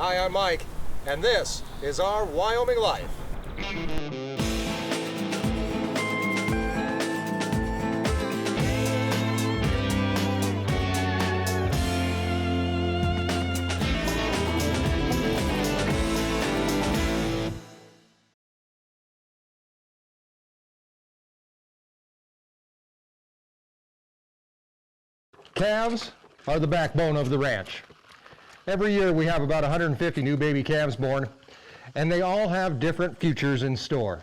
Hi, I'm Mike, and this is Our Wyoming Life. Calves are the backbone of the ranch. Every year we have about 150 new baby calves born, and they all have different futures in store.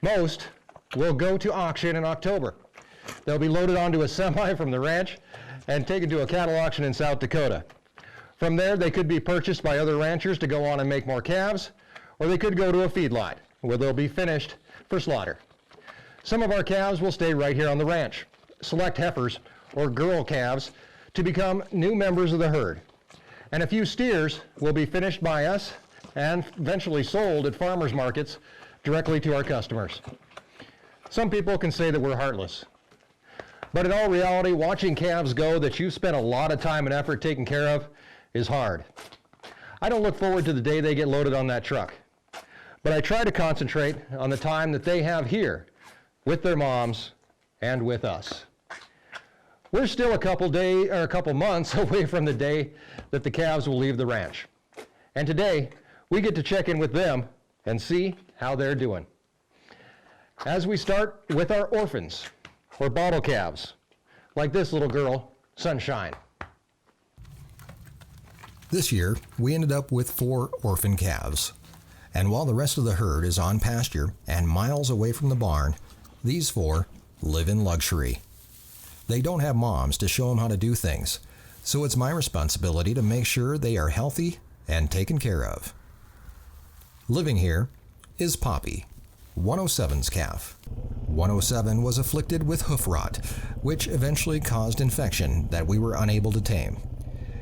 Most will go to auction in October. They'll be loaded onto a semi from the ranch and taken to a cattle auction in South Dakota. From there, they could be purchased by other ranchers to go on and make more calves, or they could go to a feedlot where they'll be finished for slaughter. Some of our calves will stay right here on the ranch. Select heifers, or girl calves, to become new members of the herd. And a few steers will be finished by us and eventually sold at farmers markets directly to our customers. Some people can say that we're heartless. But in all reality, watching calves go that you've spent a lot of time and effort taking care of is hard. I don't look forward to the day they get loaded on that truck. But I try to concentrate on the time that they have here with their moms and with us. We're still a couple months away from the day that the calves will leave the ranch. And today, we get to check in with them and see how they're doing. As we start with our orphans, or bottle calves, like this little girl, Sunshine. This year, we ended up with 4 orphan calves. And while the rest of the herd is on pasture and miles away from the barn, these 4 live in luxury. They don't have moms to show them how to do things, so it's my responsibility to make sure they are healthy and taken care of. Living here is Poppy, 107's calf. 107 was afflicted with hoof rot, which eventually caused infection that we were unable to tame.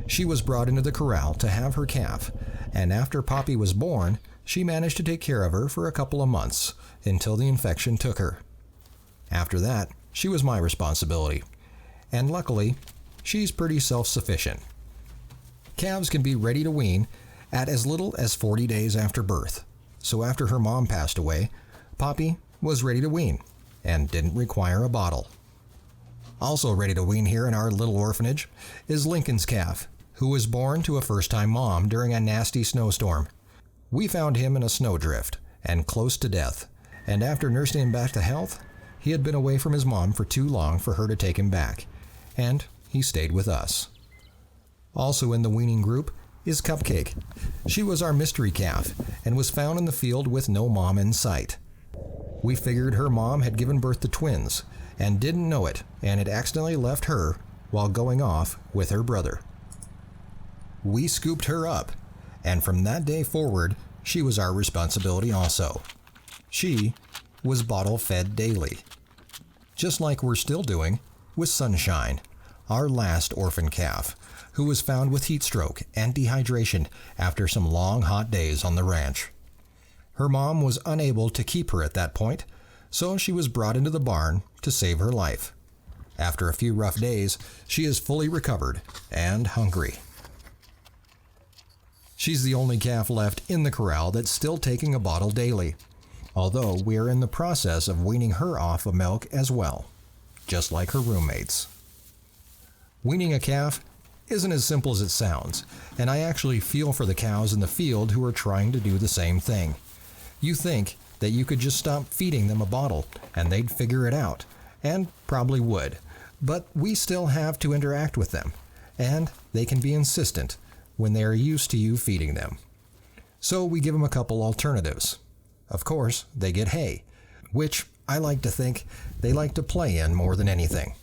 She was brought into the corral to have her calf, and after Poppy was born, she managed to take care of her for a couple of months until the infection took her. After that, she was my responsibility. And luckily, she's pretty self-sufficient. Calves can be ready to wean at as little as 40 days after birth. So after her mom passed away, Poppy was ready to wean and didn't require a bottle. Also ready to wean here in our little orphanage is Lincoln's calf, who was born to a first-time mom during a nasty snowstorm. We found him in a snowdrift and close to death, and after nursing him back to health, he had been away from his mom for too long for her to take him back, and he stayed with us. Also in the weaning group is Cupcake. She was our mystery calf and was found in the field with no mom in sight. We figured her mom had given birth to twins and didn't know it and had accidentally left her while going off with her brother. We scooped her up, and from that day forward, she was our responsibility also. She was bottle fed daily, just like we're still doing with Sunshine, our last orphan calf, who was found with heat stroke and dehydration after some long hot days on the ranch. Her mom was unable to keep her at that point, so she was brought into the barn to save her life. After a few rough days, she is fully recovered and hungry. She's the only calf left in the corral that's still taking a bottle daily, although we are in the process of weaning her off of milk as well, just like her roommates. Weaning a calf isn't as simple as it sounds, and I actually feel for the cows in the field who are trying to do the same thing. You think that you could just stop feeding them a bottle and they'd figure it out, and probably would, but we still have to interact with them, and they can be insistent when they are used to you feeding them. So we give them a couple alternatives. Of course, they get hay, which I like to think they like to play in more than anything.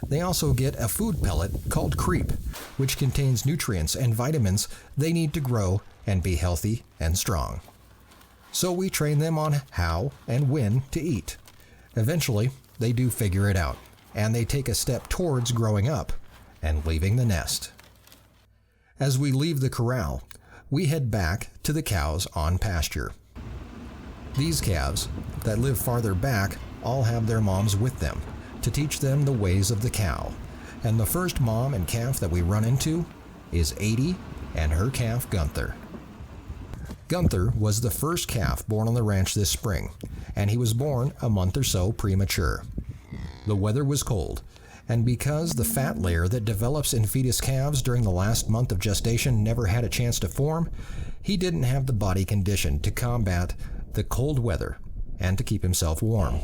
They also get a food pellet called Creep, which contains nutrients and vitamins they need to grow and be healthy and strong. So we train them on how and when to eat. Eventually, they do figure it out, and they take a step towards growing up and leaving the nest. As we leave the corral, we head back to the cows on pasture. These calves that live farther back all have their moms with them to teach them the ways of the cow, and the first mom and calf that we run into is 80 and her calf Gunther. Gunther was the first calf born on the ranch this spring, and he was born a month or so premature. The weather was cold, and because the fat layer that develops in fetus calves during the last month of gestation never had a chance to form, he didn't have the body condition to combat the cold weather and to keep himself warm.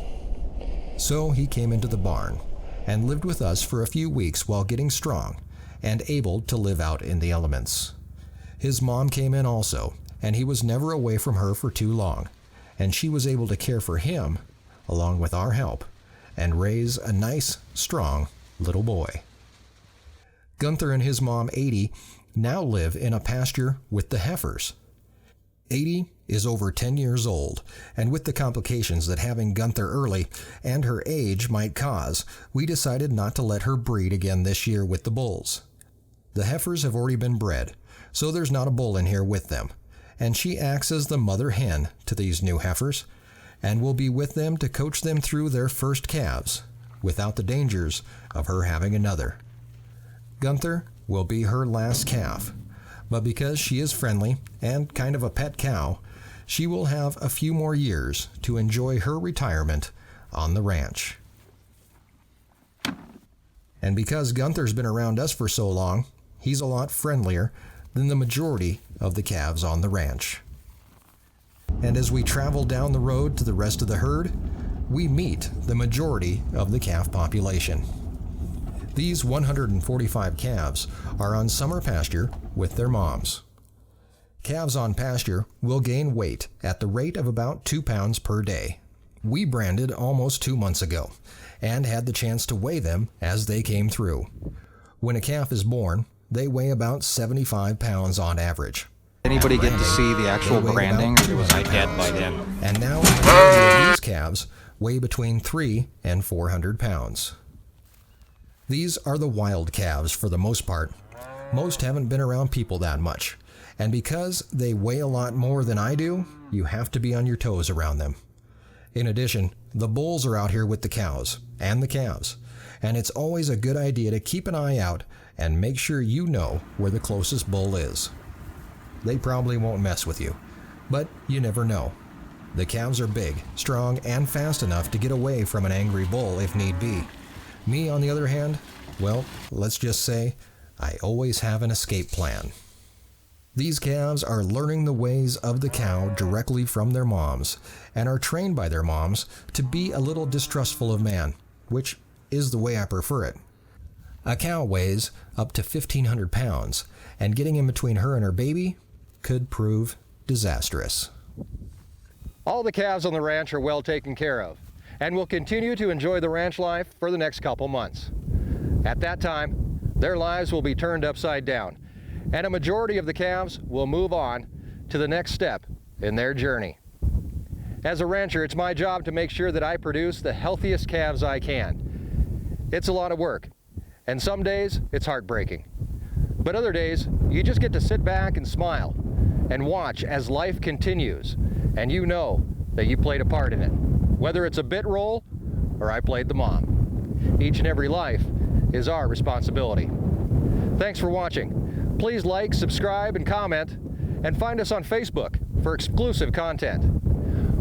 So he came into the barn and lived with us for a few weeks while getting strong and able to live out in the elements. His mom came in also, and he was never away from her for too long, and she was able to care for him, along with our help, and raise a nice, strong little boy. Gunther and his mom, 80, now live in a pasture with the heifers. 80 is over 10 years old, and with the complications that having Gunther early and her age might cause, we decided not to let her breed again this year with the bulls. The heifers have already been bred, so there's not a bull in here with them, and she acts as the mother hen to these new heifers, and will be with them to coach them through their first calves, without the dangers of her having another. Gunther will be her last calf, but because she is friendly and kind of a pet cow, she will have a few more years to enjoy her retirement on the ranch. And because Gunther's been around us for so long, he's a lot friendlier than the majority of the calves on the ranch. And as we travel down the road to the rest of the herd, we meet the majority of the calf population. These 145 calves are on summer pasture with their moms. Calves on pasture will gain weight at the rate of about 2 pounds per day. We branded almost 2 months ago and had the chance to weigh them as they came through. When a calf is born, they weigh about 75 pounds on average. Anybody get to see the actual branding, or was I dead by then? And now the majority of these calves weigh between 300 and 400 pounds. These are the wild calves for the most part. Most haven't been around people that much, and because they weigh a lot more than I do, you have to be on your toes around them. In addition, the bulls are out here with the cows and the calves, and it's always a good idea to keep an eye out and make sure you know where the closest bull is. They probably won't mess with you, but you never know. The calves are big, strong, and fast enough to get away from an angry bull if need be. Me, on the other hand, well, let's just say, I always have an escape plan. These calves are learning the ways of the cow directly from their moms, and are trained by their moms to be a little distrustful of man, which is the way I prefer it. A cow weighs up to 1,500 pounds, and getting in between her and her baby could prove disastrous. All the calves on the ranch are well taken care of, and will continue to enjoy the ranch life for the next couple months. At that time, their lives will be turned upside down, and a majority of the calves will move on to the next step in their journey. As a rancher, it's my job to make sure that I produce the healthiest calves I can. It's a lot of work, and some days it's heartbreaking. But other days, you just get to sit back and smile and watch as life continues, and you know that you played a part in it, whether it's a bit role or I played the mom. Each and every life is our responsibility. Thanks for watching. Please like, subscribe, and comment, and find us on Facebook for exclusive content.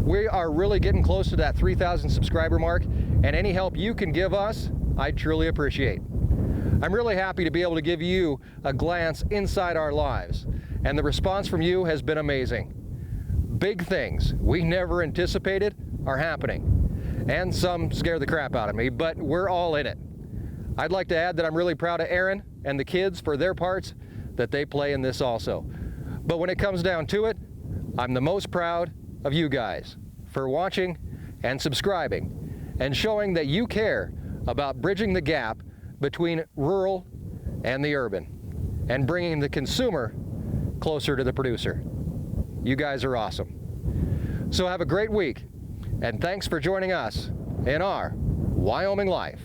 We are really getting close to that 3,000 subscriber mark, and any help you can give us, I'd truly appreciate. I'm really happy to be able to give you a glance inside our lives, and the response from you has been amazing. Big things we never anticipated are happening, and some scare the crap out of me, but we're all in it. I'd like to add that I'm really proud of Erin and the kids for their parts that they play in this also. But when it comes down to it, I'm the most proud of you guys for watching and subscribing and showing that you care about bridging the gap between rural and the urban and bringing the consumer closer to the producer. You guys are awesome. So have a great week, and thanks for joining us in Our Wyoming Life.